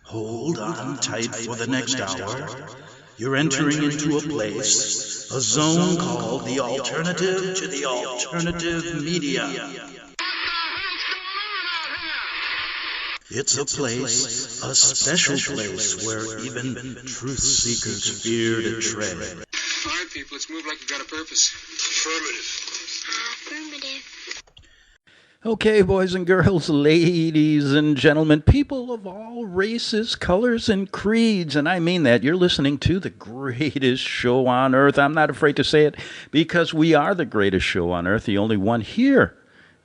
Hold on tight for the next hour. You're entering into a place, a zone called the alternative to the alternative media. It's a place, a special place where even truth seekers fear to tread. All right, people, let's move like we've got a purpose. Affirmative. Okay, boys and girls, ladies and gentlemen, people of all races, colors, and creeds, and I mean that. You're listening to the greatest show on earth. I'm not afraid to say it because we are the greatest show on earth, the only one here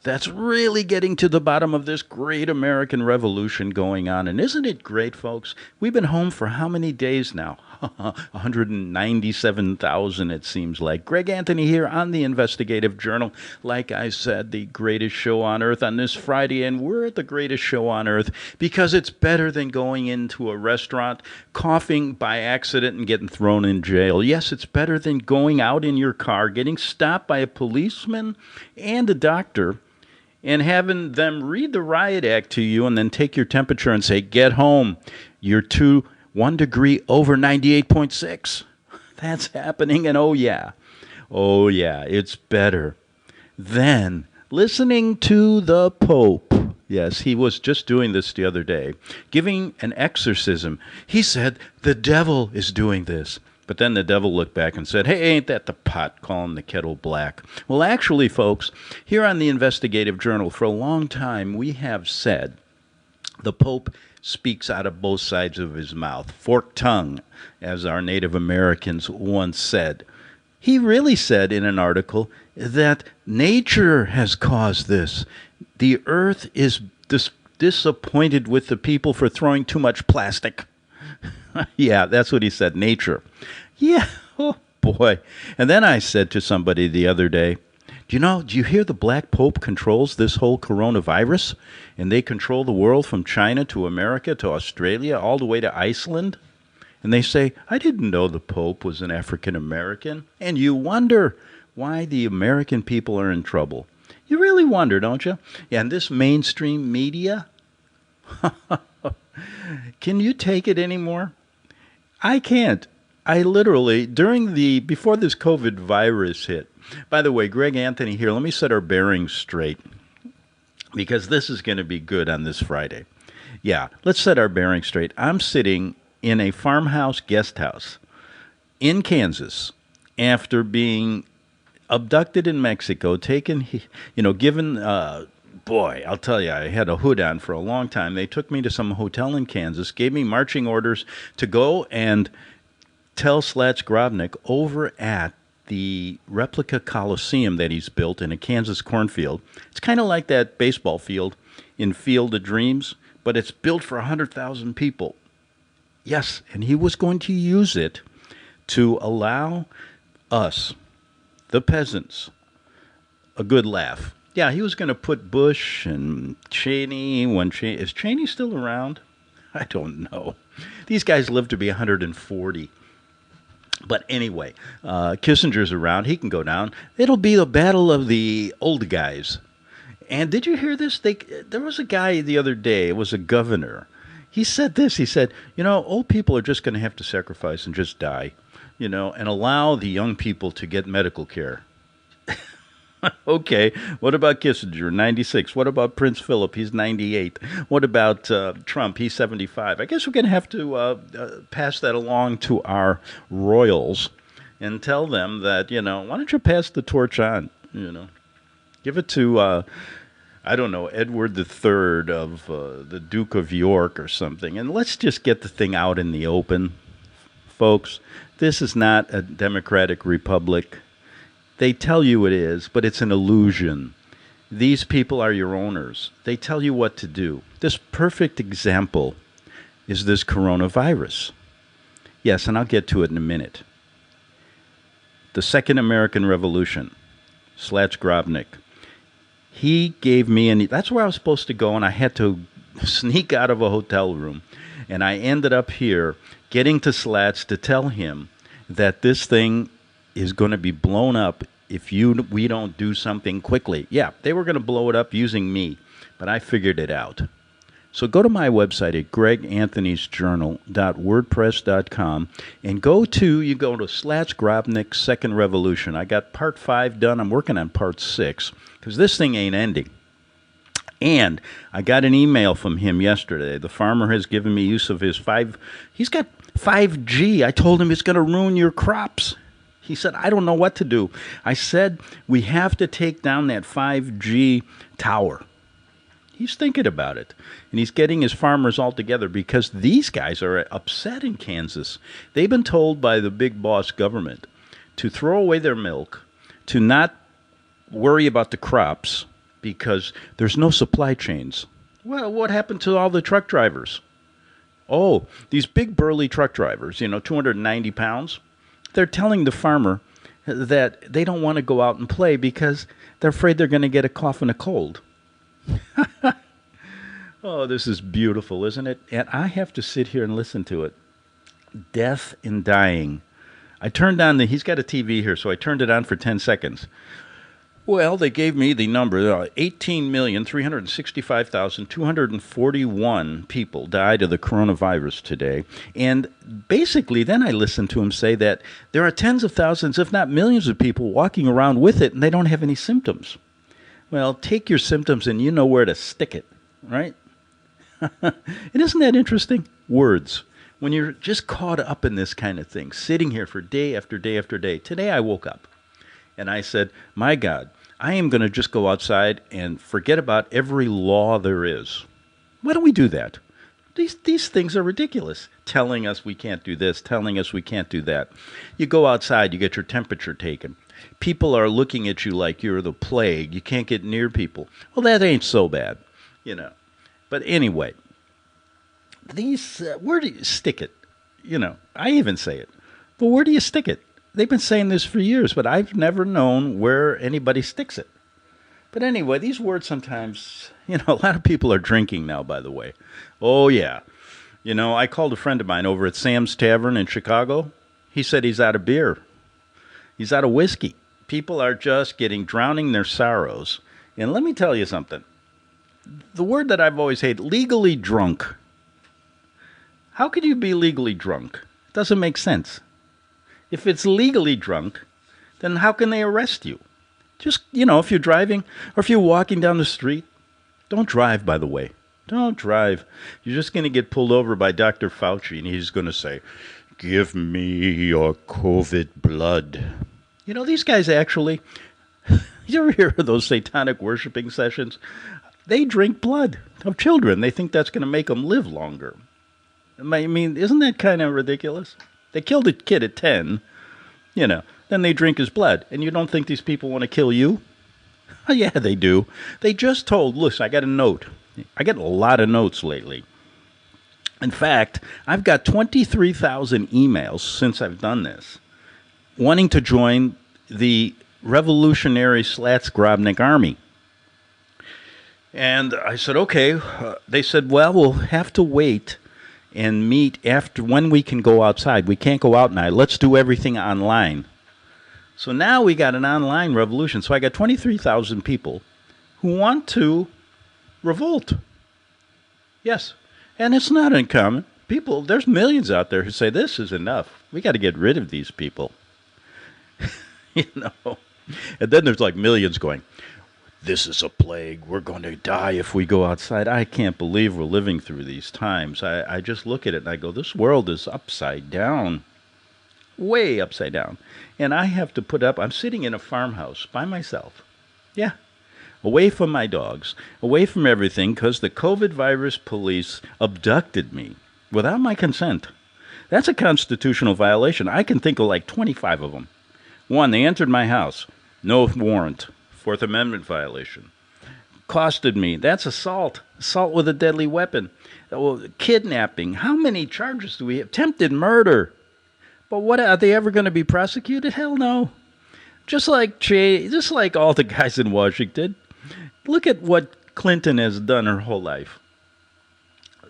that's really getting to the bottom of this great American revolution going on. And isn't it great, folks? We've been home for how many days now? 197,000, it seems like. Greg Anthony here on the Investigative Journal. Like I said, the greatest show on earth on this Friday, and we're at the greatest show on earth because it's better than going into a restaurant, coughing by accident and getting thrown in jail. Yes, it's better than going out in your car, getting stopped by a policeman and a doctor, and having them read the riot act to you and then take your temperature and say, get home. You're 1 degree over 98.6. That's happening, and oh yeah, it's better than listening to the Pope. Yes, he was just doing this the other day, giving an exorcism. He said, the devil is doing this. But then the devil looked back and said, hey, ain't that the pot calling the kettle black? Well, actually, folks, here on the Investigative Journal, for a long time, we have said the Pope speaks out of both sides of his mouth, forked tongue, as our Native Americans once said. He really said in an article that nature has caused this. The earth is disappointed with the people for throwing too much plastic. Yeah, that's what he said, nature. Yeah, oh boy. And then I said to somebody the other day, do you hear the Black Pope controls this whole coronavirus? And they control the world from China to America to Australia, all the way to Iceland? And they say, I didn't know the Pope was an African American. And you wonder why the American people are in trouble. You really wonder, don't you? Yeah, and this mainstream media, can you take it anymore? I can't. I literally, before this COVID virus hit, by the way, Greg Anthony here, let me set our bearings straight, because this is going to be good on this Friday. Yeah, let's set our bearings straight. I'm sitting in a farmhouse guest house in Kansas after being abducted in Mexico, taken, given, boy, I'll tell you, I had a hood on for a long time. They took me to some hotel in Kansas, gave me marching orders to go and tell Slats Grobnik over at the replica Coliseum that he's built in a Kansas cornfield. It's kind of like that baseball field in Field of Dreams, but it's built for 100,000 people. Yes, and he was going to use it to allow us, the peasants, a good laugh. Yeah, he was going to put Bush and Cheney. Is Cheney still around? I don't know. These guys live to be 140. But anyway, Kissinger's around. He can go down. It'll be the battle of the old guys. And did you hear this? There was a guy the other day. It was a governor. He said this. He said, old people are just going to have to sacrifice and just die, and allow the young people to get medical care. Okay, what about Kissinger, 96? What about Prince Philip? He's 98. What about Trump? He's 75. I guess we're going to have to pass that along to our royals and tell them that, why don't you pass the torch on, Give it to, I don't know, Edward III of the Duke of York or something, and let's just get the thing out in the open. Folks, this is not a democratic republic. They tell you it is, but it's an illusion. These people are your owners. They tell you what to do. This perfect example is this coronavirus. Yes, and I'll get to it in a minute. The Second American Revolution, Slats Grobnik. He gave me, that's where I was supposed to go, and I had to sneak out of a hotel room. And I ended up here getting to Slats to tell him that this thing is going to be blown up if we don't do something quickly. Yeah, they were going to blow it up using me, but I figured it out. So go to my website at greganthonysjournal.wordpress.com and you go to Slats Grobnik Second Revolution. I got part 5 done. I'm working on part 6 because this thing ain't ending. And I got an email from him yesterday. The farmer has given me use of his he's got 5G. I told him it's going to ruin your crops. He said, I don't know what to do. I said, we have to take down that 5G tower. He's thinking about it. And he's getting his farmers all together because these guys are upset in Kansas. They've been told by the big boss government to throw away their milk, to not worry about the crops, because there's no supply chains. Well, what happened to all the truck drivers? Oh, these big burly truck drivers, 290 pounds, they're telling the farmer that they don't want to go out and play because they're afraid they're going to get a cough and a cold. Oh, this is beautiful, isn't it? And I have to sit here and listen to it. Death and dying. I turned on he's got a TV here, so I turned it on for 10 seconds. Well, they gave me the number, 18,365,241 people died of the coronavirus today. And basically, then I listened to him say that there are tens of thousands, if not millions of people walking around with it, and they don't have any symptoms. Well, take your symptoms and you know where to stick it, right? And isn't that interesting? Words. When you're just caught up in this kind of thing, sitting here for day after day after day. Today I woke up. And I said, my God, I am going to just go outside and forget about every law there is. Why don't we do that? These things are ridiculous. Telling us we can't do this, telling us we can't do that. You go outside, you get your temperature taken. People are looking at you like you're the plague. You can't get near people. Well, that ain't so bad, But anyway, where do you stick it? I even say it. But where do you stick it? They've been saying this for years, but I've never known where anybody sticks it. But anyway, these words sometimes, a lot of people are drinking now, by the way. Oh, yeah. I called a friend of mine over at Sam's Tavern in Chicago. He said he's out of beer. He's out of whiskey. People are just drowning their sorrows. And let me tell you something. The word that I've always hated, legally drunk. How could you be legally drunk? It doesn't make sense. If it's legally drunk, then how can they arrest you? Just, if you're driving or if you're walking down the street, don't drive, by the way. Don't drive. You're just going to get pulled over by Dr. Fauci, and he's going to say, give me your COVID blood. These guys actually, you ever hear of those satanic worshiping sessions? They drink blood of children. They think that's going to make them live longer. I mean, isn't that kind of ridiculous? They killed a kid at 10, then they drink his blood. And you don't think these people want to kill you? Oh, yeah, they do. They just told, listen, I got a note. I get a lot of notes lately. In fact, I've got 23,000 emails since I've done this, wanting to join the revolutionary Slats Grobnik army. And I said, okay. They said, well, we'll have to wait and meet after when we can go outside. We can't go out now. Let's do everything online. So now we got an online revolution. So I got 23,000 people who want to revolt. Yes. And it's not uncommon. There's millions out there who say this is enough. We got to get rid of these people. And then there's like millions going, this is a plague. We're going to die if we go outside. I can't believe we're living through these times. I just look at it and I go, this world is upside down. Way upside down. And I have to I'm sitting in a farmhouse by myself. Yeah. Away from my dogs. Away from everything because the COVID virus police abducted me without my consent. That's a constitutional violation. I can think of like 25 of them. One, they entered my house. No warrant. Fourth Amendment violation. Costed me. That's assault. Assault with a deadly weapon. Kidnapping. How many charges do we have? Attempted murder. But what, are they ever going to be prosecuted? Hell no. Just like all the guys in Washington. Look at what Clinton has done her whole life.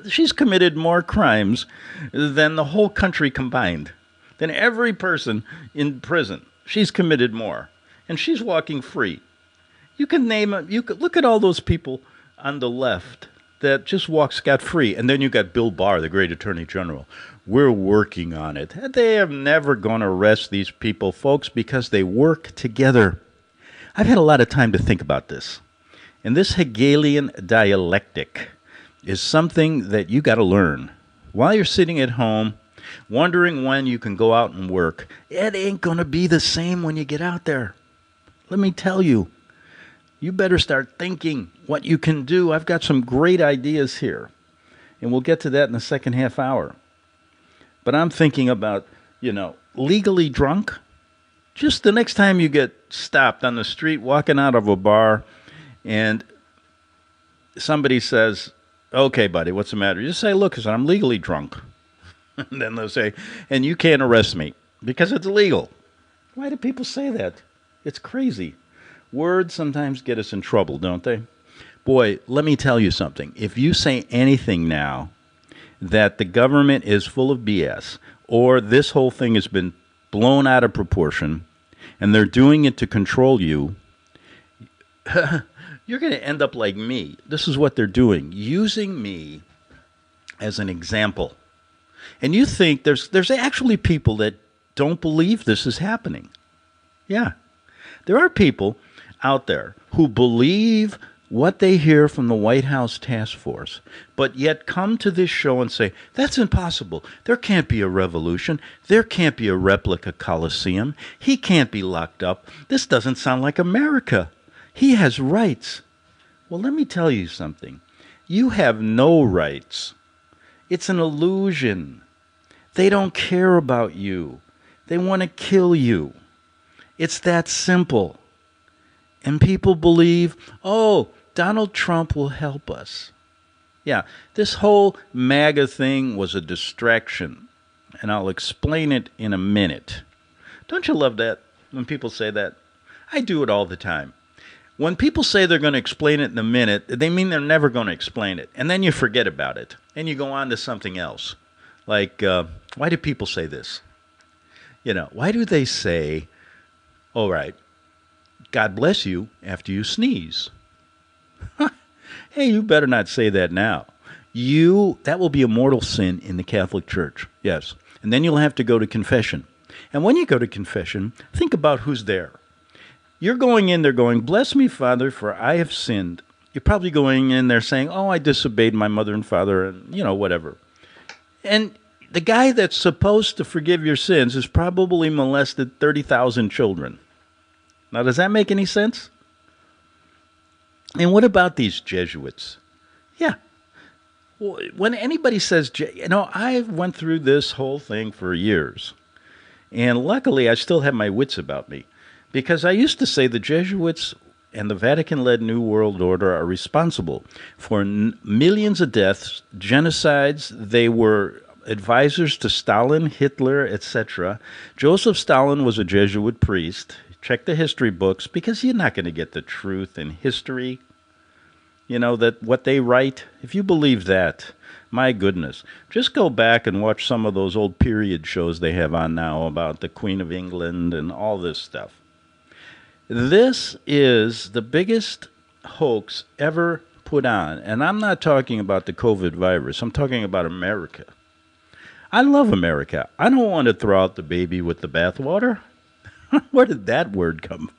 She's committed more crimes than the whole country combined. Than every person in prison. She's committed more. And she's walking free. You can name it. You could look at all those people on the left that just walk scot-free. And then you got Bill Barr, the great attorney general. We're working on it. They are never going to arrest these people, folks, because they work together. I've had a lot of time to think about this. And this Hegelian dialectic is something that you got to learn. While you're sitting at home, wondering when you can go out and work, it ain't going to be the same when you get out there. Let me tell you, you better start thinking what you can do. I've got some great ideas here, and we'll get to that in the second half hour. But I'm thinking about, legally drunk. Just the next time you get stopped on the street walking out of a bar and somebody says, okay, buddy, what's the matter? You just say, look, I'm legally drunk. And then they'll say, and you can't arrest me because it's illegal. Why do people say that? It's crazy. Words sometimes get us in trouble, don't they? Boy, let me tell you something. If you say anything now that the government is full of BS or this whole thing has been blown out of proportion and they're doing it to control you, you're going to end up like me. This is what they're doing, using me as an example. And you think there's actually people that don't believe this is happening. Yeah. There are people out there who believe what they hear from the White House task force, but yet come to this show and say, that's impossible. There can't be a revolution. There can't be a replica Coliseum. He can't be locked up. This doesn't sound like America. He has rights. Well, let me tell you something. You have no rights. It's an illusion. They don't care about you. They want to kill you. It's that simple. And people believe, oh, Donald Trump will help us. Yeah, this whole MAGA thing was a distraction. And I'll explain it in a minute. Don't you love that when people say that? I do it all the time. When people say they're going to explain it in a minute, they mean they're never going to explain it. And then you forget about it. And you go on to something else. Like, why do people say this? Why do they say, all right, God bless you after you sneeze? Hey, you better not say that now. That will be a mortal sin in the Catholic Church. Yes. And then you'll have to go to confession. And when you go to confession, think about who's there. You're going in there going, bless me, Father, for I have sinned. You're probably going in there saying, oh, I disobeyed my mother and father and, whatever. And the guy that's supposed to forgive your sins has probably molested 30,000 children. Now, does that make any sense? And what about these Jesuits? Yeah. When anybody says, I went through this whole thing for years. And luckily, I still have my wits about me. Because I used to say the Jesuits and the Vatican-led New World Order are responsible for millions of deaths, genocides. They were advisors to Stalin, Hitler, etc. Joseph Stalin was a Jesuit priest. Check the history books, because you're not going to get the truth in history. That what they write, if you believe that, my goodness, just go back and watch some of those old period shows they have on now about the Queen of England and all this stuff. This is the biggest hoax ever put on. And I'm not talking about the COVID virus. I'm talking about America. I love America. I don't want to throw out the baby with the bathwater. Where did that word come?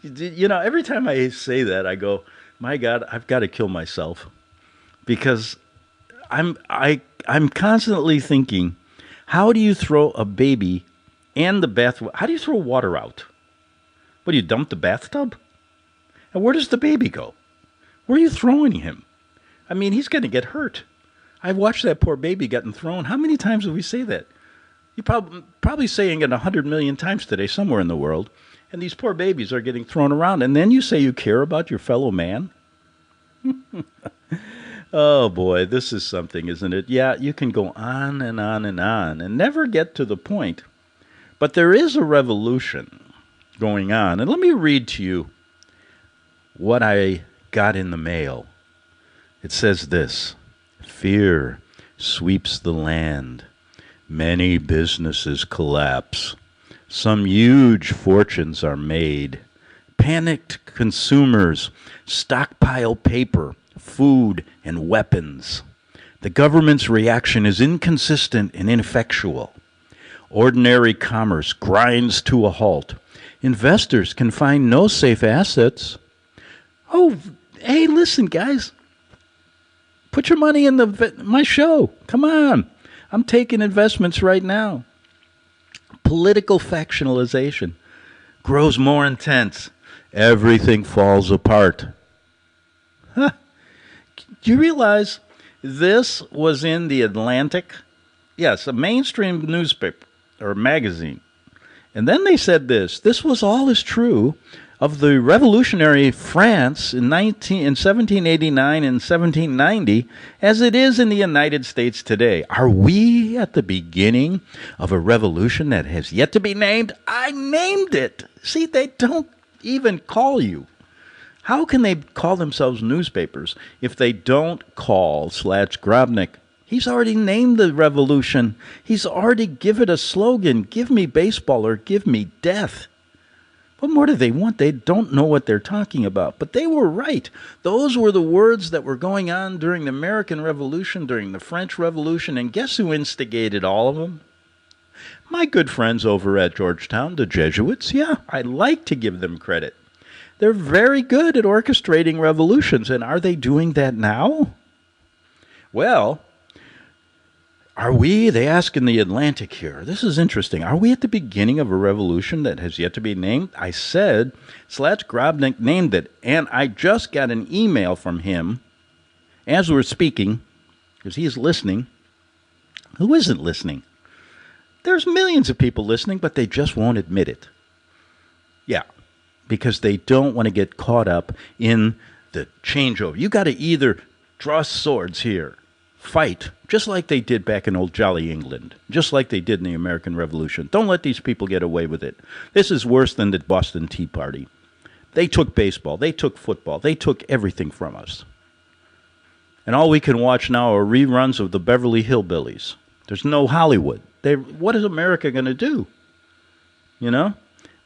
Every time I say that, I go, my God, I've got to kill myself. Because I'm constantly thinking, how do you throw a baby and the bath? How do you throw water out? What, do you dump the bathtub? And where does the baby go? Where are you throwing him? I mean, he's going to get hurt. I've watched that poor baby getting thrown. How many times have we say that? You're probably saying it 100 million times today somewhere in the world. And these poor babies are getting thrown around. And then you say you care about your fellow man? Oh, boy, this is something, isn't it? Yeah, you can go on and on and on and never get to the point. But there is a revolution going on. And let me read to you what I got in the mail. It says this: fear sweeps the land. Many businesses collapse. Some huge fortunes are made. Panicked consumers stockpile paper, food, and weapons. The government's reaction is inconsistent and ineffectual. Ordinary commerce grinds to a halt. Investors can find no safe assets. Oh, hey, listen, guys. Put your money in my show. Come on. I'm taking investments right now. Political factionalization grows more intense. Everything falls apart. Huh. Do you realize this was in the Atlantic? Yes, a mainstream newspaper or magazine. And then they said this was all as true of the revolutionary France in 1789 and 1790 as it is in the United States today. Are we at the beginning of a revolution that has yet to be named? I named it. See, they don't even call you. How can they call themselves newspapers if they don't call Slats Grobnik? He's already named the revolution. He's already given it a slogan, give me baseball or give me death. What more do they want? They don't know what they're talking about. But they were right. Those were the words that were going on during the American Revolution, during the French Revolution, and guess who instigated all of them? My good friends over at Georgetown, the Jesuits. Yeah, I like to give them credit. They're very good at orchestrating revolutions, and are they doing that now? Well, they ask in the Atlantic here, this is interesting, are we at the beginning of a revolution that has yet to be named? I said, Slats Grobnik named it, and I just got an email from him as we're speaking, because he's listening. Who isn't listening? There's millions of people listening, but they just won't admit it. Yeah, because they don't want to get caught up in the changeover. You got to either draw swords here, fight, just like they did back in old jolly England, just like they did in the American Revolution. Don't let these people get away with it. This is worse than the Boston Tea Party. They took baseball, they took football, they took everything from us. And all we can watch now are reruns of the Beverly Hillbillies. There's no Hollywood. What is America going to do? You know?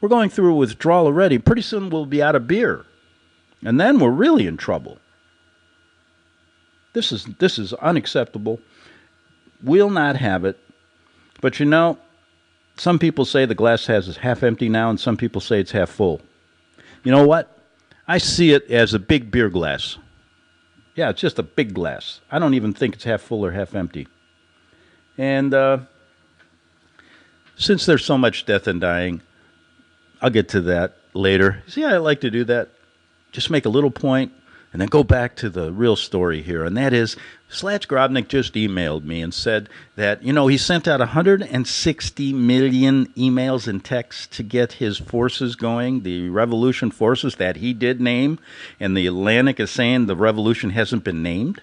We're going through a withdrawal already. Pretty soon we'll be out of beer. And then we're really in trouble. This is unacceptable. We'll not have it. But you know, some people say the glass is half empty now, and some people say it's half full. You know what? I see it as a big beer glass. Yeah, it's just a big glass. I don't even think it's half full or half empty. And since there's so much death and dying, I'll get to that later. See, I like to do that. Just make a little point and then go back to the real story here. And that is, Slats Grobnik just emailed me and said that, you know, he sent out 160 million emails and texts to get his forces going, the revolution forces that he did name. And the Atlantic is saying the revolution hasn't been named.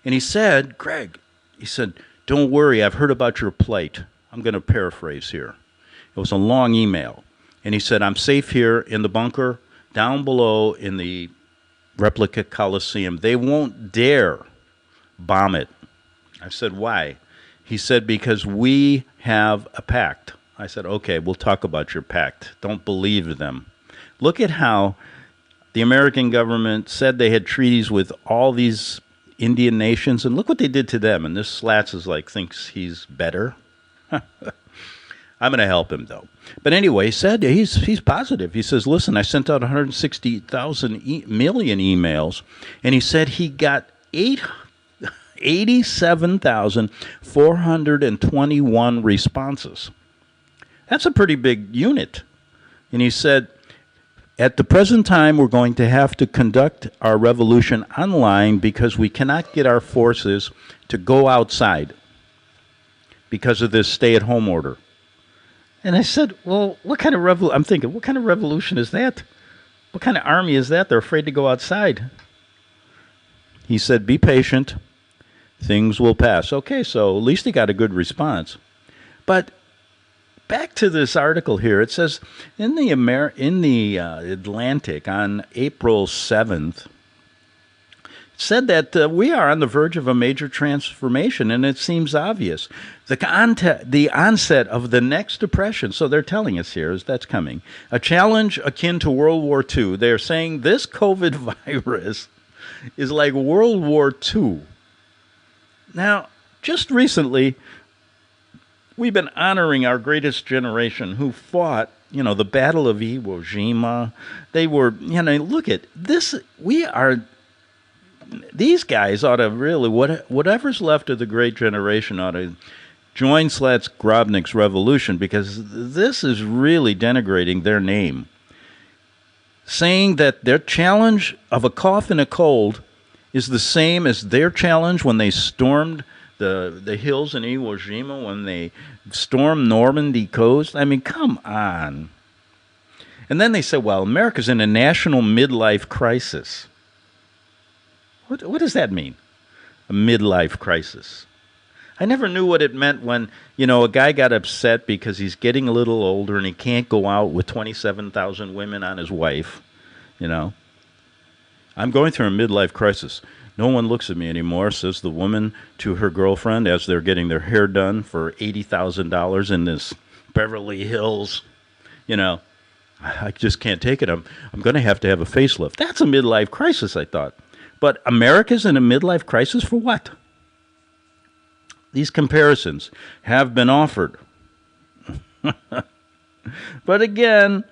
And he said, Greg, he said, don't worry, I've heard about your plight. I'm going to paraphrase here. It was a long email. And he said, I'm safe here in the bunker down below in the replica Coliseum. They won't dare bomb it. I said, why? He said, because we have a pact. I said, okay, we'll talk about your pact. Don't believe them. Look at how the American government said they had treaties with all these Indian nations, and look what they did to them. And this Slats is like, thinks he's better. I'm going to help him, though. But anyway, he said he's positive. He says, listen, I sent out 160,000 million emails, and he said he got 87,421 responses. That's a pretty big unit. And he said, at the present time, we're going to have to conduct our revolution online because we cannot get our forces to go outside because of this stay-at-home order. And I said, well, what kind of revolution? I'm thinking, what kind of revolution is that? What kind of army is that? They're afraid to go outside. He said, be patient. Things will pass. Okay, so at least he got a good response. But back to this article here. It says, in the Atlantic on April 7th, said that we are on the verge of a major transformation, and it seems obvious. The onset of the next depression, so they're telling us here, is that's coming. A challenge akin to World War II. They're saying this COVID virus is like World War II. Now, just recently, we've been honoring our greatest generation who fought, the Battle of Iwo Jima. They were, look at this. These guys ought to really, whatever's left of the great generation ought to join Slats Grobnik's revolution, because this is really denigrating their name. Saying that their challenge of a cough and a cold is the same as their challenge when they stormed the hills in Iwo Jima, when they stormed Normandy coast. I mean, come on. And then they said, well, America's in a national midlife crisis. What does that mean? A midlife crisis. I never knew what it meant when, a guy got upset because he's getting a little older and he can't go out with 27,000 women on his wife, I'm going through a midlife crisis. No one looks at me anymore, says the woman to her girlfriend as they're getting their hair done for $80,000 in this Beverly Hills. I just can't take it. I'm going to have a facelift. That's a midlife crisis, I thought. But America's in a midlife crisis for what? These comparisons have been offered. But again,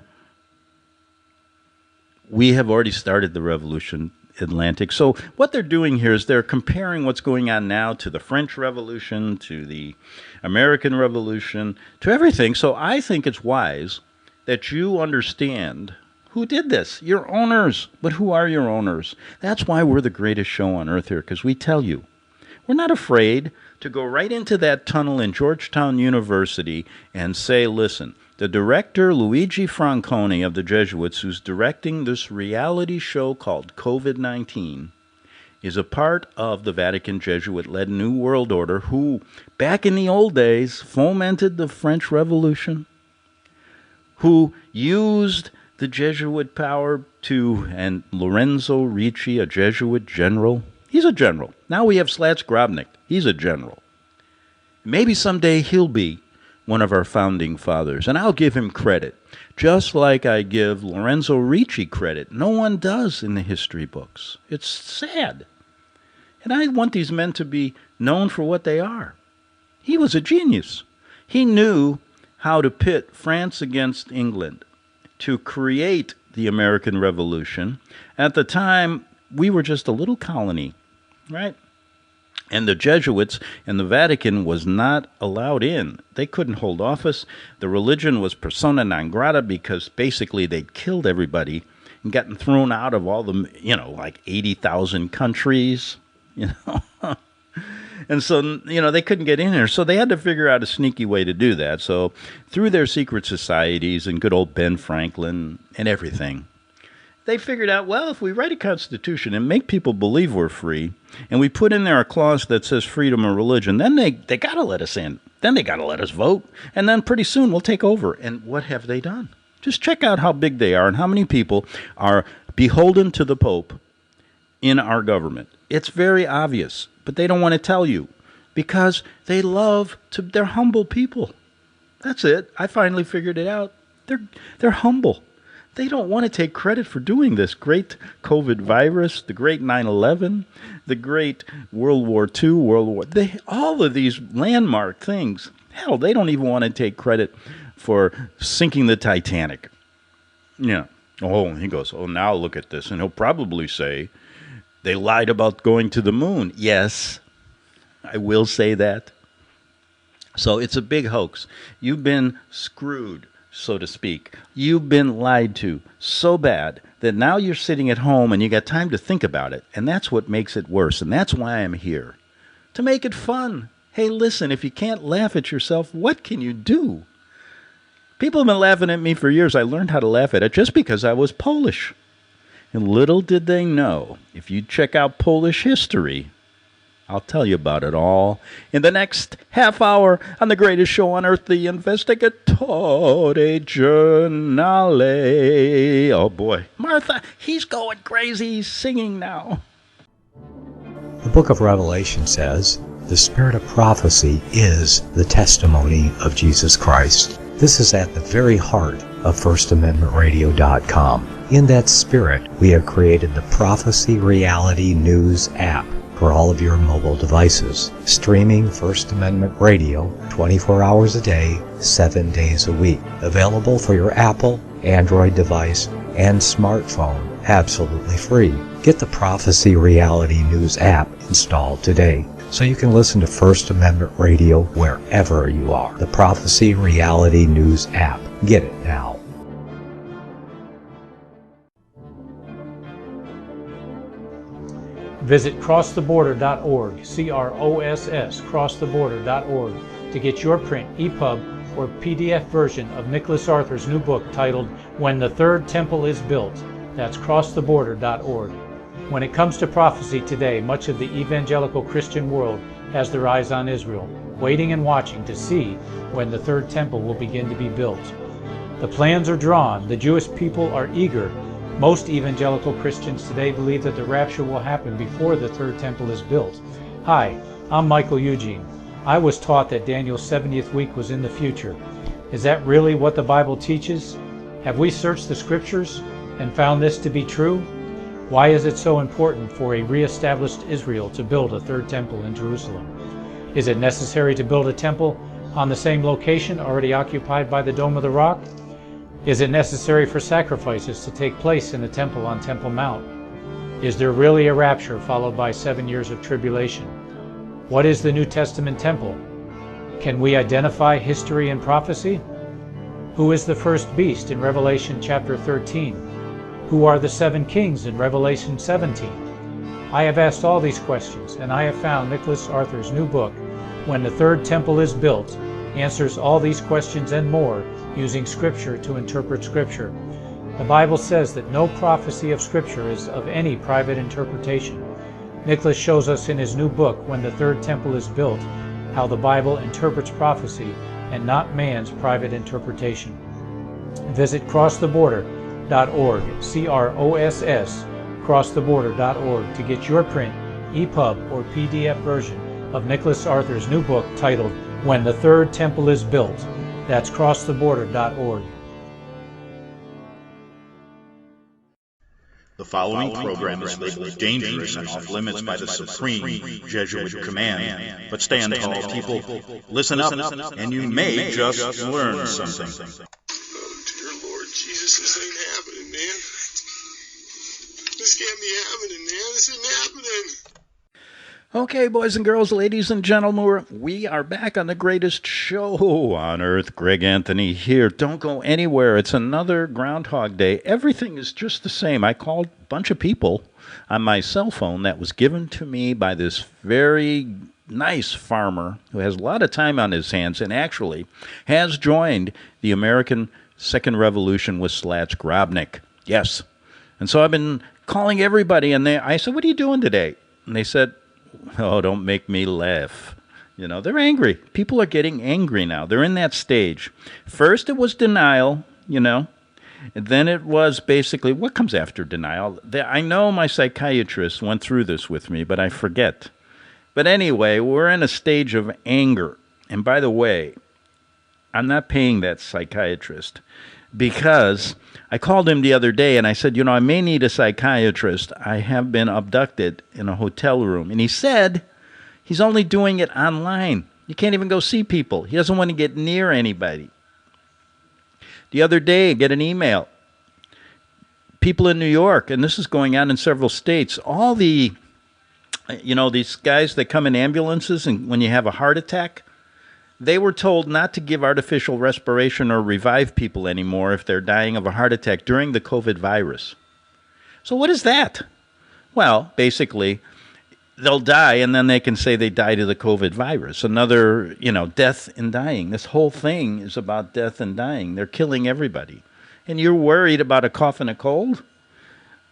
we have already started the revolution, Atlantic. So what they're doing here is they're comparing what's going on now to the French Revolution, to the American Revolution, to everything. So I think it's wise that you understand who did this. Your owners. But who are your owners? That's why we're the greatest show on earth here, because we tell you. We're not afraid to go right into that tunnel in Georgetown University and say, listen, the director, Luigi Franconi of the Jesuits, who's directing this reality show called COVID-19, is a part of the Vatican Jesuit-led New World Order, who, back in the old days, fomented the French Revolution, who used the Jesuit power and Lorenzo Ricci, a Jesuit general. He's a general. Now we have Slats Grobnik. He's a general. Maybe someday he'll be one of our founding fathers, and I'll give him credit, just like I give Lorenzo Ricci credit. No one does in the history books. It's sad. And I want these men to be known for what they are. He was a genius. He knew how to pit France against England to create the American Revolution. At the time, we were just a little colony, right? And the Jesuits and the Vatican was not allowed in. They couldn't hold office. The religion was persona non grata because basically they'd killed everybody and gotten thrown out of all the, like 80,000 countries, And so, they couldn't get in there. So they had to figure out a sneaky way to do that. So through their secret societies and good old Ben Franklin and everything, they figured out, well, if we write a constitution and make people believe we're free, and we put in there a clause that says freedom of religion, then they got to let us in. Then they got to let us vote. And then pretty soon we'll take over. And what have they done? Just check out how big they are and how many people are beholden to the Pope in our government. It's very obvious, but they don't want to tell you because they're humble people. That's it. I finally figured it out. They're humble. They don't want to take credit for doing this great COVID virus, the great 9/11, the great World War II, all of these landmark things. Hell, they don't even want to take credit for sinking the Titanic. Yeah. Oh, he goes, now look at this. And he'll probably say, they lied about going to the moon. Yes, I will say that. So it's a big hoax. You've been screwed, so to speak. You've been lied to so bad that now you're sitting at home and you got time to think about it. And that's what makes it worse. And that's why I'm here, to make it fun. Hey, listen, if you can't laugh at yourself, what can you do? People have been laughing at me for years. I learned how to laugh at it just because I was Polish. And little did they know, if you check out Polish history, I'll tell you about it all in the next half hour on the greatest show on earth, the Investigative Journal. Oh boy, Martha, he's going crazy. He's singing now. The book of Revelation says, the spirit of prophecy is the testimony of Jesus Christ. This is at the very heart of FirstAmendmentRadio.com. In that spirit, we have created the Prophecy Reality News app for all of your mobile devices, streaming First Amendment radio 24 hours a day, 7 days a week. Available for your Apple, Android device, and smartphone, absolutely free. Get the Prophecy Reality News app installed today so you can listen to First Amendment radio wherever you are. The Prophecy Reality News app. Get it now. Visit crosstheborder.org, CROSS, crosstheborder.org, to get your print, EPUB, or PDF version of Nicholas Arthur's new book titled When the Third Temple is Built. That's crosstheborder.org. When it comes to prophecy today, much of the evangelical Christian world has their eyes on Israel, waiting and watching to see when the third temple will begin to be built. The plans are drawn, the Jewish people are eager. Most evangelical Christians today believe that the rapture will happen before the third temple is built. Hi, I'm Michael Eugene. I was taught that Daniel's 70th week was in the future. Is that really what the Bible teaches? Have we searched the scriptures and found this to be true? Why is it so important for a re-established Israel to build a third temple in Jerusalem? Is it necessary to build a temple on the same location already occupied by the Dome of the Rock? Is it necessary for sacrifices to take place in the temple on Temple Mount? Is there really a rapture followed by 7 years of tribulation? What is the New Testament temple? Can we identify history and prophecy? Who is the first beast in Revelation chapter 13? Who are the 7 kings in Revelation 17? I have asked all these questions, and I have found Nicholas Arthur's new book, When the Third Temple is Built, answers all these questions and more using Scripture to interpret Scripture. The Bible says that no prophecy of Scripture is of any private interpretation. Nicholas shows us in his new book, When the Third Temple is Built, how the Bible interprets prophecy and not man's private interpretation. Visit crosstheborder.org, CROSS, crosstheborder.org, to get your print, EPUB, or PDF version of Nicholas Arthur's new book titled When the Third Temple is Built. That's crosstheborder.org. The following program is labeled dangerous and off limits by the supreme Jesuit command. But stand tall, people. Listen up, and you may just learn something. Oh, dear Lord Jesus, this ain't happening, man. This can't be happening, man. This isn't happening. Okay, boys and girls, ladies and gentlemen, we are back on the greatest show on earth. Greg Anthony here. Don't go anywhere. It's another Groundhog Day. Everything is just the same. I called a bunch of people on my cell phone that was given to me by this very nice farmer who has a lot of time on his hands and actually has joined the American Second Revolution with Slats Grobnik. Yes. And so I've been calling everybody, and I said, what are you doing today? And they said, oh, don't make me laugh. You know, they're angry. People are getting angry now. They're in that stage. First, it was denial, you know. And then it was basically, what comes after denial? I know my psychiatrist went through this with me, but I forget. But anyway, we're in a stage of anger. And by the way, I'm not paying that psychiatrist because I called him the other day and I said, you know, I may need a psychiatrist. I have been abducted in a hotel room. And he said he's only doing it online. You can't even go see people. He doesn't want to get near anybody. The other day, I get an email. People in New York, and this is going on in several states, all the, you know, these guys that come in ambulances and when you have a heart attack, they were told not to give artificial respiration or revive people anymore if they're dying of a heart attack during the COVID virus. So what is that? Well, basically, they'll die and then they can say they died of the COVID virus. Another, you know, death and dying. This whole thing is about death and dying. They're killing everybody. And you're worried about a cough and a cold?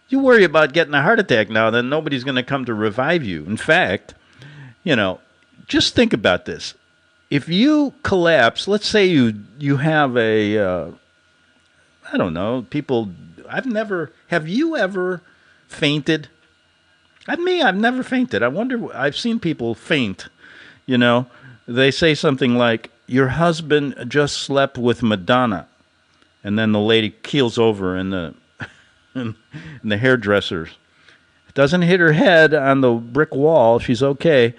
You worry about getting a heart attack now, then nobody's going to come to revive you. In fact, you know, just think about this. If you collapse, let's say you have a, I don't know, people, have you ever fainted? I've never fainted. I wonder, I've seen people faint, you know. They say something like, your husband just slept with Madonna. And then the lady keels over in the and the hairdressers. It doesn't hit her head on the brick wall. She's okay.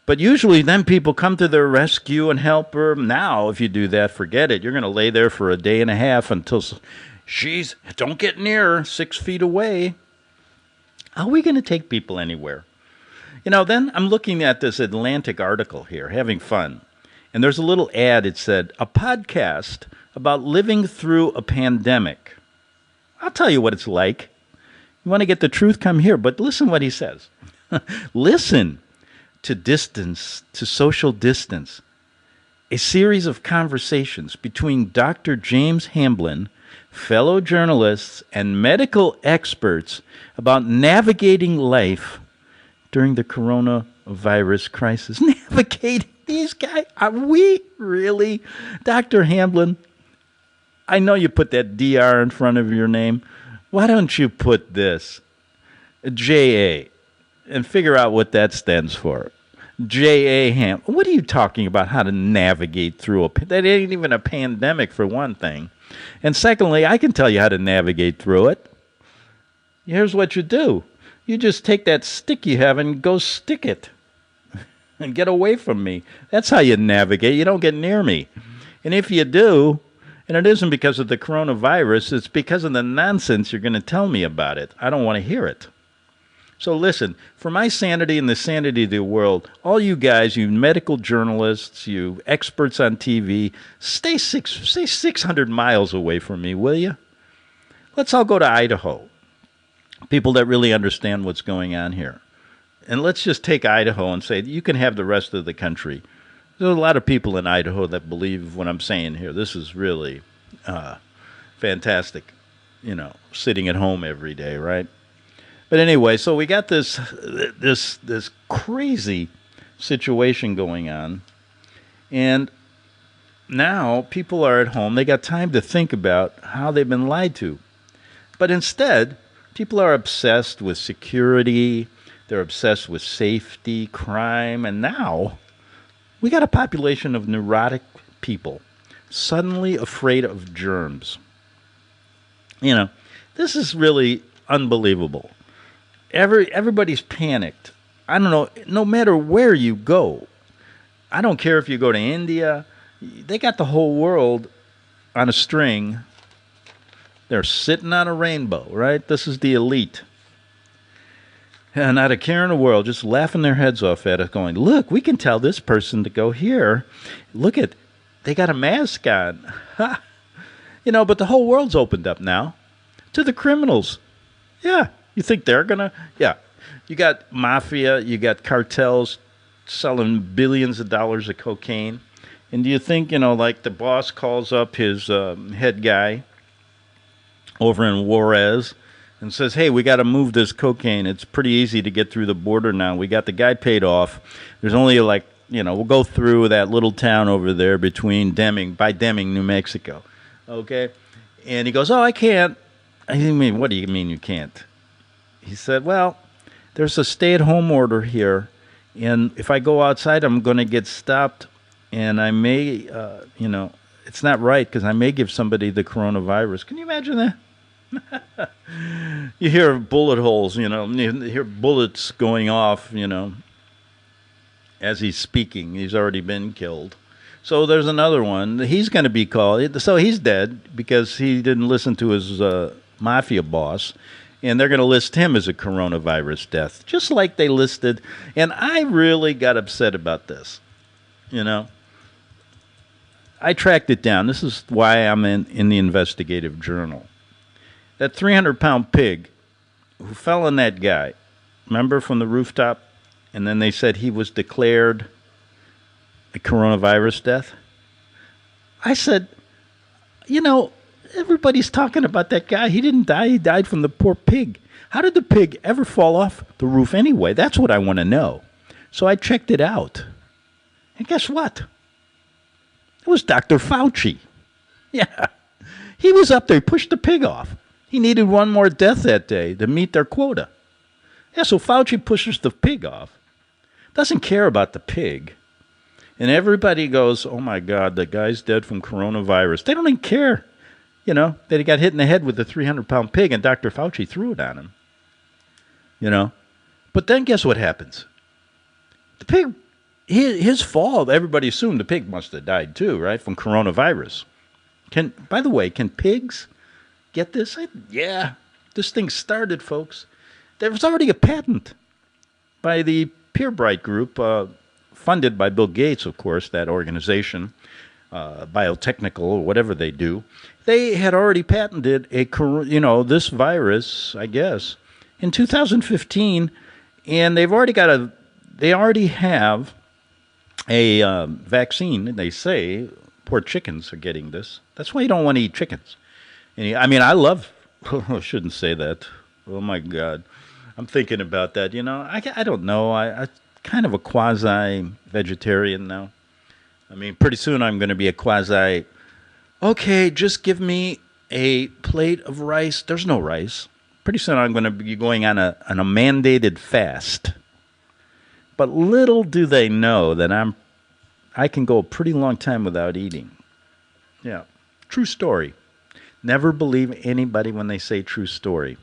But usually then people come to their rescue and help her. Now, if you do that, forget it. You're going to lay there for a day and a half until don't get near her, 6 feet away. How are we going to take people anywhere? Then I'm looking at this Atlantic article here, having fun. And there's a little ad. It said, a podcast about living through a pandemic. I'll tell you what it's like. You want to get the truth, come here. But listen what he says. Listen to social distance. A series of conversations between Dr. James Hamblin, fellow journalists, and medical experts about navigating life during the coronavirus crisis. Navigating these guys? Are we really? Dr. Hamblin, I know you put that DR in front of your name. Why don't you put this? JA. And figure out what that stands for. J.A. Ham. What are you talking about? How to navigate through that ain't even a pandemic, for one thing. And secondly, I can tell you how to navigate through it. Here's what you do. You just take that stick you have and go stick it. And get away from me. That's how you navigate. You don't get near me. And if you do, and it isn't because of the coronavirus, it's because of the nonsense you're going to tell me about it. I don't want to hear it. So listen, for my sanity and the sanity of the world, all you guys, you medical journalists, you experts on TV, stay 600 miles away from me, will you? Let's all go to Idaho. People that really understand what's going on here. And let's just take Idaho and say, you can have the rest of the country. There's a lot of people in Idaho that believe what I'm saying here. This is really fantastic, sitting at home every day, right? But anyway, so we got this crazy situation going on, and now people are at home. They got time to think about how they've been lied to. But instead, people are obsessed with security, they're obsessed with safety, crime, and now we got a population of neurotic people suddenly afraid of germs. This is really unbelievable. Everybody's panicked. I don't know, no matter where you go. I don't care if you go to India. They got the whole world on a string. They're sitting on a rainbow, right? This is the elite. And not a care in the world, just laughing their heads off at us, going, look, we can tell this person to go here. Look they got a mask on. But the whole world's opened up now to the criminals. Yeah. You think they're going to? Yeah. You got mafia, you got cartels selling billions of dollars of cocaine. And do you think, like the boss calls up his head guy over in Juarez and says, hey, we got to move this cocaine. It's pretty easy to get through the border now. We got the guy paid off. There's only we'll go through that little town over there by Deming, New Mexico. Okay? And he goes, oh, I can't. I mean, what do you mean you can't? He said, well, there's a stay-at-home order here, and if I go outside, I'm going to get stopped, and I may, it's not right because I may give somebody the coronavirus. Can you imagine that? You hear bullet holes, you hear bullets going off, as he's speaking. He's already been killed. So there's another one. He's going to be called. So he's dead because he didn't listen to his mafia boss. And they're going to list him as a coronavirus death, just like they listed. And I really got upset about this. I tracked it down. This is why I'm in the Investigative Journal. That 300-pound pig who fell on that guy, remember, from the rooftop? And then they said he was declared a coronavirus death. I said, everybody's talking about that guy. He didn't die. He died from the poor pig. How did the pig ever fall off the roof anyway? That's what I want to know. So I checked it out. And guess what? It was Dr. Fauci. Yeah. He was up there. He pushed the pig off. He needed one more death that day to meet their quota. Yeah, so Fauci pushes the pig off. Doesn't care about the pig. And everybody goes, oh, my God, the guy's dead from coronavirus. They don't even care. that he got hit in the head with a 300-pound pig, and Dr. Fauci threw it on him. But then guess what happens? The pig, his fall, everybody assumed the pig must have died too, right, from coronavirus. By the way, can pigs get this? Yeah, this thing started, folks. There was already a patent by the Purebright Group, funded by Bill Gates, of course, that organization, biotechnical or whatever they do. They had already patented this virus, I guess, in 2015, and they already have a vaccine. They say poor chickens are getting this. That's why you don't want to eat chickens. I shouldn't say that. Oh my God. I'm thinking about that. I don't know. I'm kind of a quasi-vegetarian now. Pretty soon I'm going to be a quasi, okay, just give me a plate of rice. There's no rice. Pretty soon I'm going to be going on a mandated fast. But little do they know that I can go a pretty long time without eating. Yeah, true story. Never believe anybody when they say true story.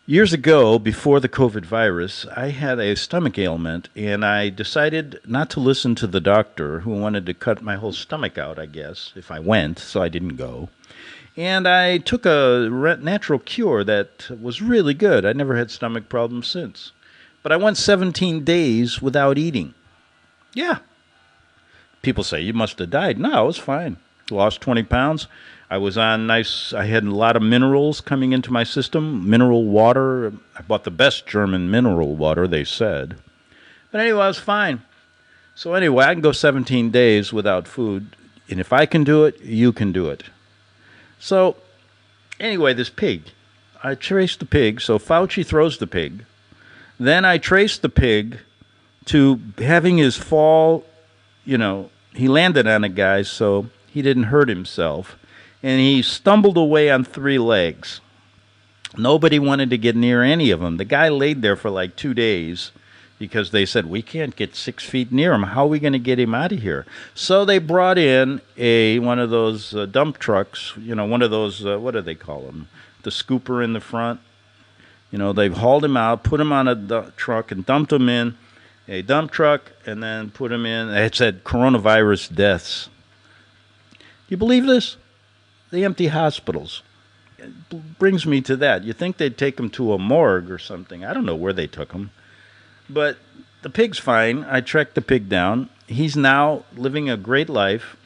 Years ago, before the COVID virus, I had a stomach ailment, and I decided not to listen to the doctor who wanted to cut my whole stomach out, I guess, if I went, so I didn't go. And I took a natural cure that was really good. I never had stomach problems since. But I went 17 days without eating. Yeah. People say, you must have died. No, I was fine. Lost 20 pounds. I had a lot of minerals coming into my system, mineral water. I bought the best German mineral water, they said. But anyway, I was fine. So anyway, I can go 17 days without food. And if I can do it, you can do it. So anyway, this pig. I traced the pig. So Fauci throws the pig. Then I traced the pig to having his fall. He landed on a guy, so he didn't hurt himself. And he stumbled away on 3 legs. Nobody wanted to get near any of them. The guy laid there for like 2 days because they said, we can't get 6 feet near him. How are we going to get him out of here? So they brought in one of those dump trucks, one of those, what do they call them? The scooper in the front. They've hauled him out, put him on a truck and dumped him in a dump truck and then put him in. It said coronavirus deaths. Do you believe this? The empty hospitals. It brings me to that. You think they'd take him to a morgue or something. I don't know where they took him. But the pig's fine. I tracked the pig down. He's now living a great life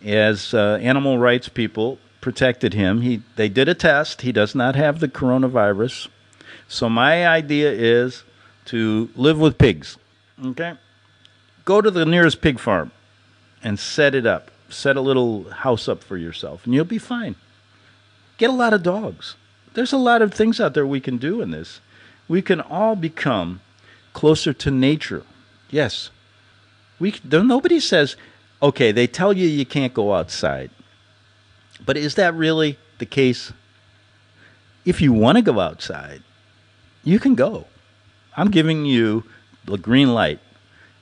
as animal rights people protected him. They did a test. He does not have the coronavirus. So my idea is to live with pigs. Okay? Go to the nearest pig farm and set it up. Set a little house up for yourself, and you'll be fine. Get a lot of dogs. There's a lot of things out there we can do in this. We can all become closer to nature. Yes. Nobody says, okay, they tell you can't go outside. But is that really the case? If you want to go outside, you can go. I'm giving you the green light.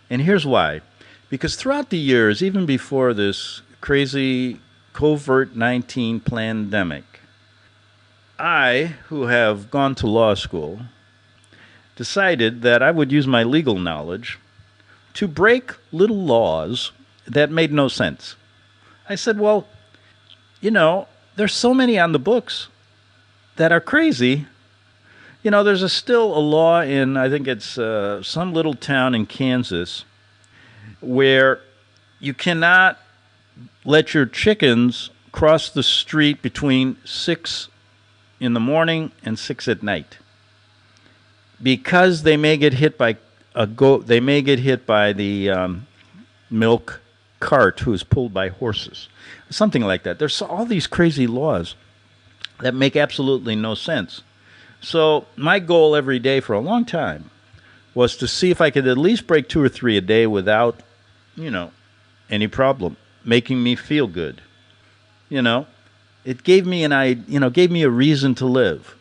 And here's why. Because throughout the years, even before this crazy COVID-19 pandemic, I, who have gone to law school, decided that I would use my legal knowledge to break little laws that made no sense. I said, well, there's so many on the books that are crazy. There's still a law in, I think it's some little town in Kansas, where you cannot let your chickens cross the street between 6 in the morning and 6 at night, because they may get hit by they may get hit by the milk cart who is pulled by horses, something like that. There's all these crazy laws that make absolutely no sense. So my goal every day for a long time was to see if I could at least break 2 or 3 a day without, any problem, making me feel good. It gave me gave me a reason to live.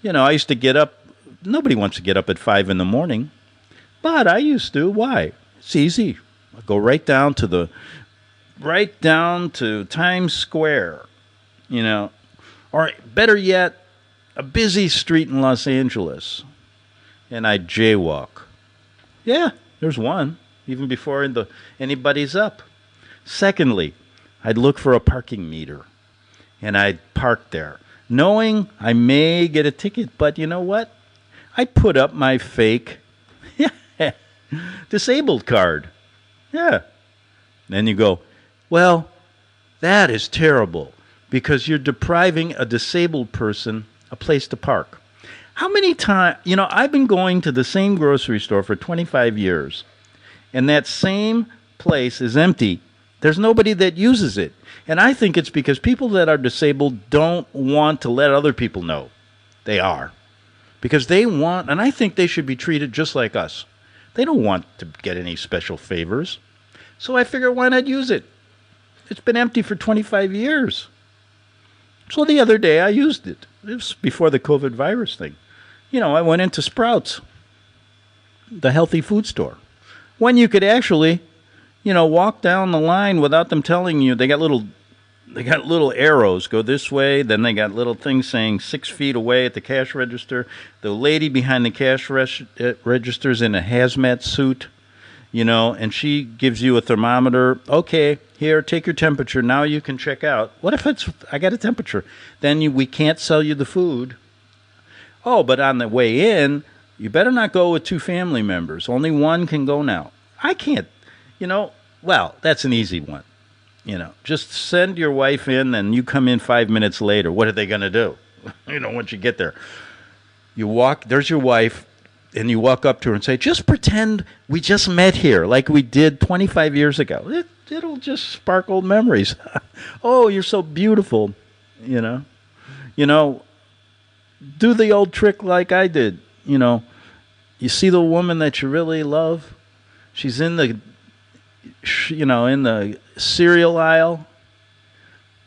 I used to get up. Nobody wants to get up at 5 in the morning, but I used to. Why? It's easy. I go right down to the right down to Times Square, or better yet, a busy street in Los Angeles, and I'd jaywalk. Yeah, there's one, even before anybody's up. Secondly, I'd look for a parking meter, and I'd park there, knowing I may get a ticket, but you know what? I'd put up my fake disabled card. Yeah. Then you go, well, that is terrible, because you're depriving a disabled person a place to park. How many times, I've been going to the same grocery store for 25 years, and that same place is empty. There's nobody that uses it. And I think it's because people that are disabled don't want to let other people know they are. Because they want, and I think they should be treated just like us. They don't want to get any special favors. So I figure, why not use it? It's been empty for 25 years. So the other day I used it. It was before the COVID virus thing. I went into Sprouts, the healthy food store, when you could actually, walk down the line without them telling you. They got little arrows, go this way. Then they got little things saying 6 feet away at the cash register. The lady behind the cash register's in a hazmat suit, and she gives you a thermometer. Okay, here, take your temperature. Now you can check out. What if I got a temperature? Then we can't sell you the food. Oh, but on the way in, you better not go with 2 family members. Only one can go now. I can't, well, that's an easy one. Just send your wife in and you come in 5 minutes later. What are they going to do? Once you get there. You walk, there's your wife, and you walk up to her and say, just pretend we just met here like we did 25 years ago. It'll just spark old memories. Oh, you're so beautiful, do the old trick like I did. You see the woman that you really love? She's in the cereal aisle.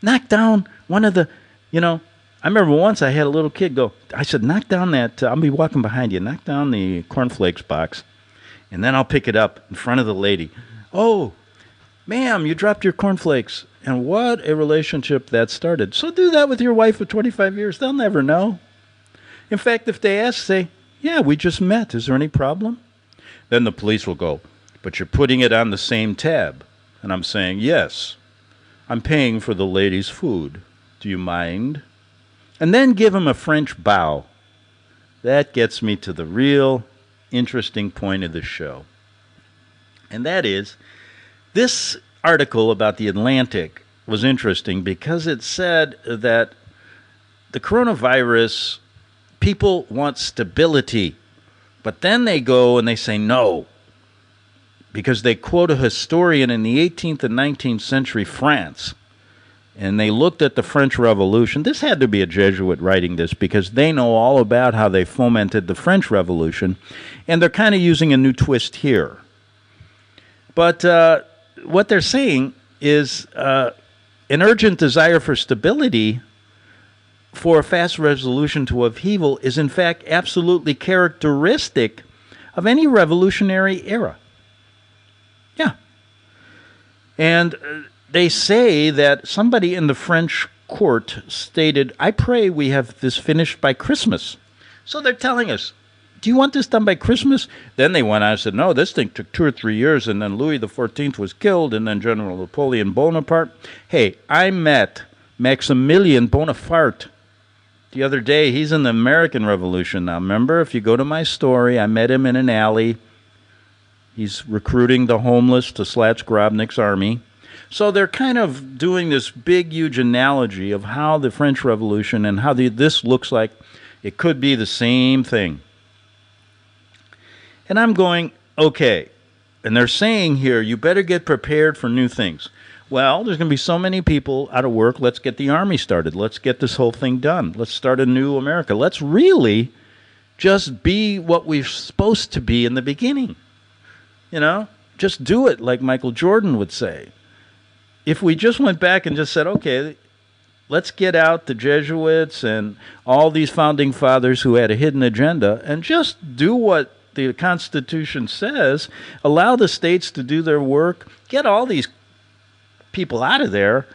Knock down one of the, I remember once I had a little kid go, I said, knock down that, I'll be walking behind you, knock down the cornflakes box, and then I'll pick it up in front of the lady. Oh, ma'am, you dropped your cornflakes. And what a relationship that started. So do that with your wife of 25 years. They'll never know. In fact, if they ask, say, yeah, we just met. Is there any problem? Then the police will go, but you're putting it on the same tab. And I'm saying, yes, I'm paying for the lady's food. Do you mind? And then give them a French bow. That gets me to the real interesting point of the show. And that is, this article about the Atlantic was interesting because it said that the coronavirus, people want stability. But then they go and they say no, because they quote a historian in the 18th and 19th century France, and they looked at the French Revolution. This had to be a Jesuit writing this, because they know all about how they fomented the French Revolution, and they're kind of using a new twist here. But what they're saying is an urgent desire for stability for a fast resolution to upheaval is in fact absolutely characteristic of any revolutionary era. Yeah. And they say that somebody in the French court stated, I pray we have this finished by Christmas. So they're telling us, do you want this done by Christmas? Then they went on and said, no, this thing took 2 or 3 years, and then Louis XIV was killed, and then General Napoleon Bonaparte. Hey, I met Maximilian Bonaparte the other day. He's in the American Revolution now. Remember, if you go to my story, I met him in an alley. He's recruiting the homeless to Slats Grobnik's army. So they're kind of doing this big, huge analogy of how the French Revolution and how this looks like it could be the same thing. And I'm going, okay. And they're saying here, you better get prepared for new things. Well, there's going to be so many people out of work. Let's get the army started. Let's get this whole thing done. Let's start a new America. Let's really just be what we're supposed to be in the beginning. Just do it like Michael Jordan would say. If we just went back and just said, okay, let's get out the Jesuits and all these founding fathers who had a hidden agenda and just do what the Constitution says, allow the states to do their work, get all these people out of there,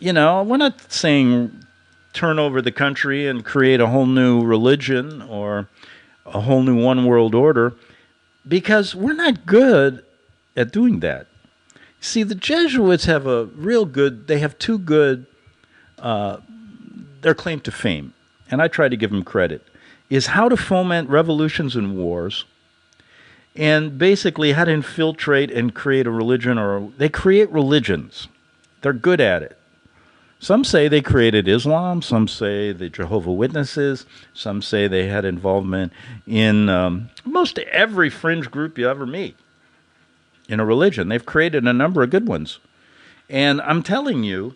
we're not saying turn over the country and create a whole new religion or a whole new one world order, because we're not good at doing that. See, the Jesuits have they have two good, their claim to fame, and I try to give them credit, is how to foment revolutions and wars, and basically how to infiltrate and create a religion, or they create religions. They're good at it. Some say they created Islam, some say the Jehovah's Witnesses, some say they had involvement in most every fringe group you ever meet in a religion. They've created a number of good ones. And I'm telling you,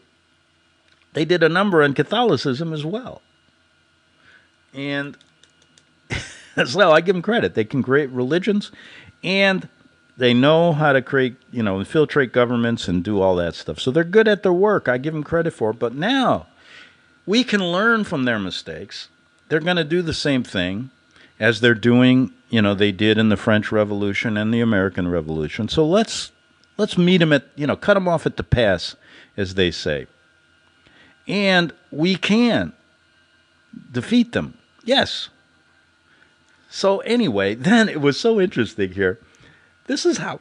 they did a number in Catholicism as well. And so I give them credit. They can create religions, and they know how to create, infiltrate governments and do all that stuff. So they're good at their work. I give them credit for it. But now we can learn from their mistakes. They're going to do the same thing as they're doing, they did in the French Revolution and the American Revolution. So let's meet them at, cut them off at the pass, as they say. And we can defeat them. Yes. So anyway, then it was so interesting here. This is how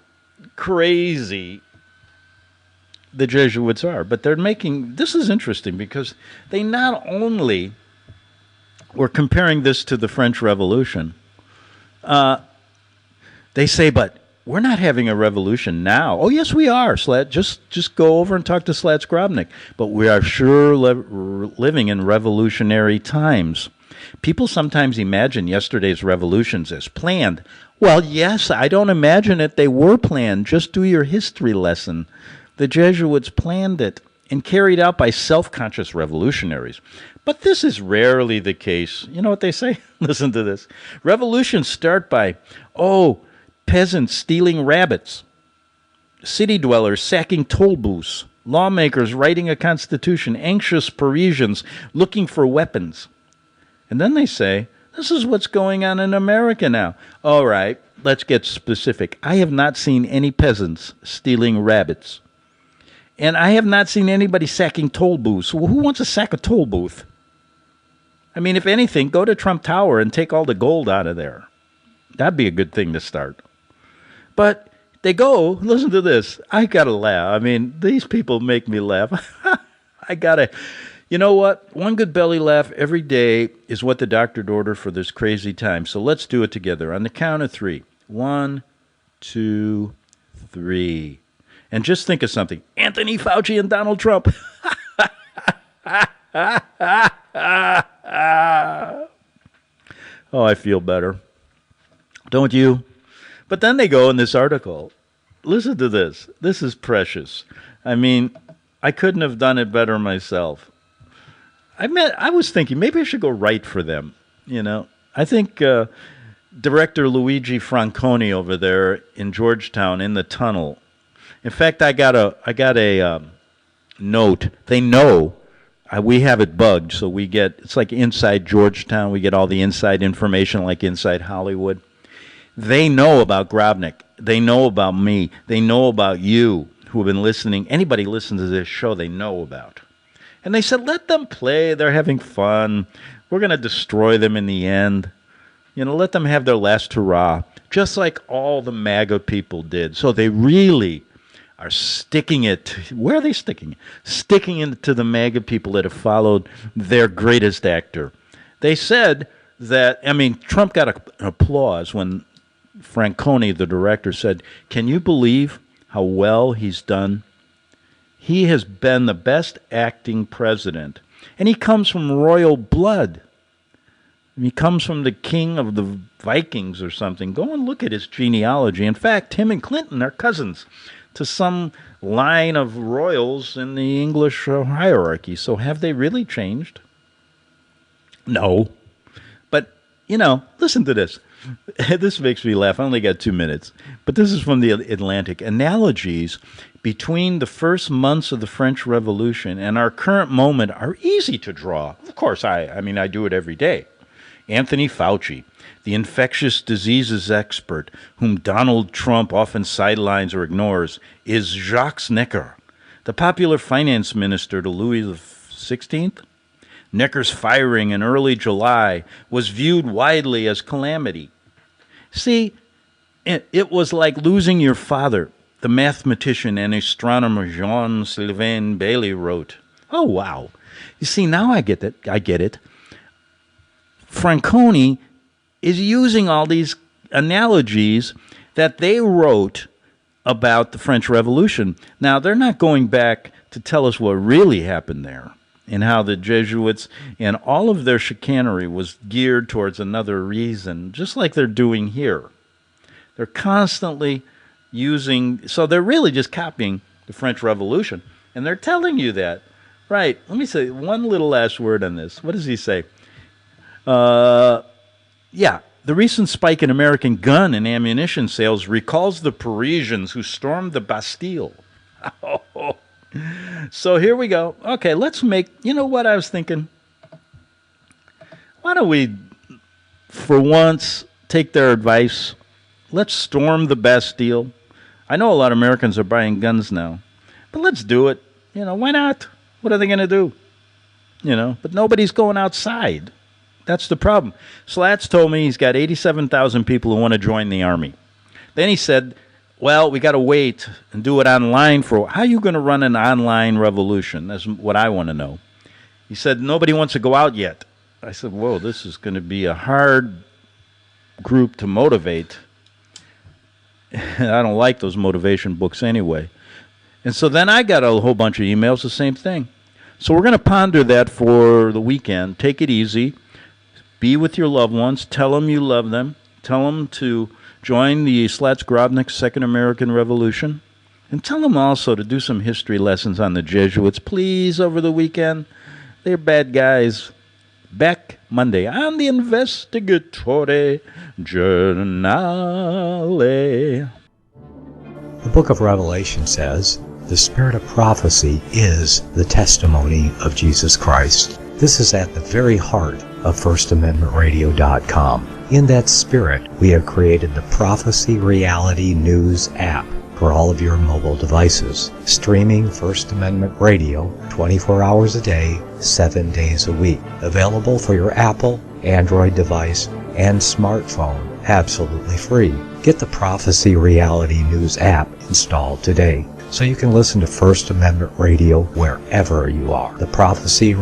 crazy the Jesuits are. But this is interesting because they not only were comparing this to the French Revolution, they say, but we're not having a revolution now. Oh, yes, we are, Slat. Just go over and talk to Slats Grobnik. But we are sure living in revolutionary times. People sometimes imagine yesterday's revolutions as planned. Well, yes, I don't imagine it. They were planned. Just do your history lesson. The Jesuits planned it and carried out by self-conscious revolutionaries. But this is rarely the case. You know what they say? Listen to this. Revolutions start by, peasants stealing rabbits, city dwellers sacking toll booths, lawmakers writing a constitution, anxious Parisians looking for weapons. And then they say, this is what's going on in America now. All right, let's get specific. I have not seen any peasants stealing rabbits. And I have not seen anybody sacking toll booths. Well, who wants to sack a toll booth? I mean, if anything, go to Trump Tower and take all the gold out of there. That'd be a good thing to start. But they go, listen to this. I got to laugh. I mean, these people make me laugh. You know what? One good belly laugh every day is what the doctor'd order for this crazy time. So let's do it together on the count of 3. 1, 2, 3. And just think of something. Anthony Fauci and Donald Trump. Oh, I feel better. Don't you? But then they go in this article. Listen to this. This is precious. I mean, I couldn't have done it better myself. I was thinking maybe I should go write for them. I think Director Luigi Franconi over there in Georgetown in the tunnel. In fact, I got a note. They know we have it bugged, so it's like inside Georgetown. We get all the inside information, like inside Hollywood. They know about Grobnik. They know about me. They know about you who have been listening. Anybody listen to this show, they know about. And they said, let them play. They're having fun. We're going to destroy them in the end. Let them have their last hurrah, just like all the MAGA people did. So they really are sticking it. Where are they sticking it? Sticking it to the MAGA people that have followed their greatest actor. They said that, Trump got an applause when Franconi, the director, said, can you believe how well he's done? He has been the best acting president. And he comes from royal blood. He comes from the king of the Vikings or something. Go and look at his genealogy. In fact, him and Clinton are cousins to some line of royals in the English hierarchy. So have they really changed? No. But, listen to this. This makes me laugh. I only got 2 minutes. But this is from the Atlantic. Analogies between the first months of the French Revolution and our current moment are easy to draw. Of course, I do it every day. Anthony Fauci, the infectious diseases expert whom Donald Trump often sidelines or ignores, is Jacques Necker, the popular finance minister to Louis XVI. Necker's firing in early July was viewed widely as calamity. See, it was like losing your father, the mathematician and astronomer Jean-Sylvain Bailly wrote. Oh, wow. You see, now I get it. Franconi is using all these analogies that they wrote about the French Revolution. Now, they're not going back to tell us what really happened there and how the Jesuits and all of their chicanery was geared towards another reason, just like they're doing here. They're constantly using, so they're really just copying the French Revolution, and they're telling you that. Right, let me say one little last word on this. What does he say? The recent spike in American gun and ammunition sales recalls the Parisians who stormed the Bastille. So here we go. Okay, let's make, you know what I was thinking? Why don't we, for once, take their advice? Let's storm the Bastille. I know a lot of Americans are buying guns now, but let's do it. Why not? What are they going to do? But nobody's going outside. That's the problem. Slats told me he's got 87,000 people who want to join the Army. Then he said, well, we got to wait and do it online for, how are you going to run an online revolution? That's what I want to know. He said, nobody wants to go out yet. I said, whoa, this is going to be a hard group to motivate. I don't like those motivation books anyway. And so then I got a whole bunch of emails, the same thing. So we're going to ponder that for the weekend. Take it easy. Be with your loved ones. Tell them you love them. Tell them to join the Slats Grobnik Second American Revolution. And tell them also to do some history lessons on the Jesuits, please, over the weekend. They're bad guys. Back Monday on the Investigative Journal. The book of Revelation says, the spirit of prophecy is the testimony of Jesus Christ. This is at the very heart of FirstAmendmentRadio.com. In that spirit, we have created the Prophecy Reality News app for all of your mobile devices, streaming First Amendment Radio 24 hours a day, 7 days a week. Available for your Apple, Android device, and smartphone, absolutely free. Get the Prophecy Reality News app installed today so you can listen to First Amendment Radio wherever you are. The Prophecy.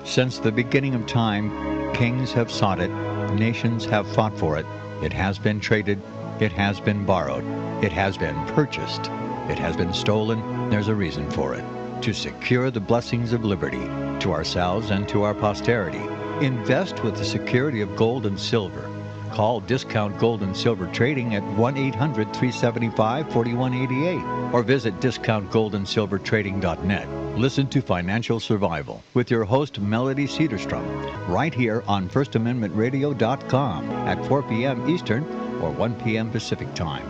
Since the beginning of time, kings have sought it, nations have fought for it. It has been traded, it has been borrowed, it has been purchased, it has been stolen. There's a reason for it. To secure the blessings of liberty to ourselves and to our posterity. Invest with the security of gold and silver. Call Discount Gold and Silver Trading at 1-800-375-4188 or visit discountgoldandsilvertrading.net. Listen to Financial Survival with your host Melody Cedarstrom right here on FirstAmendmentRadio.com at 4 p.m. Eastern or 1 p.m. Pacific Time.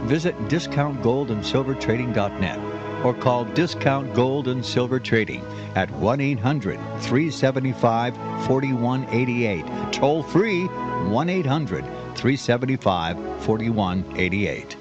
Visit discountgoldandsilvertrading.net or call Discount Gold and Silver Trading at 1-800-375-4188. Toll free 1-800-375-4188.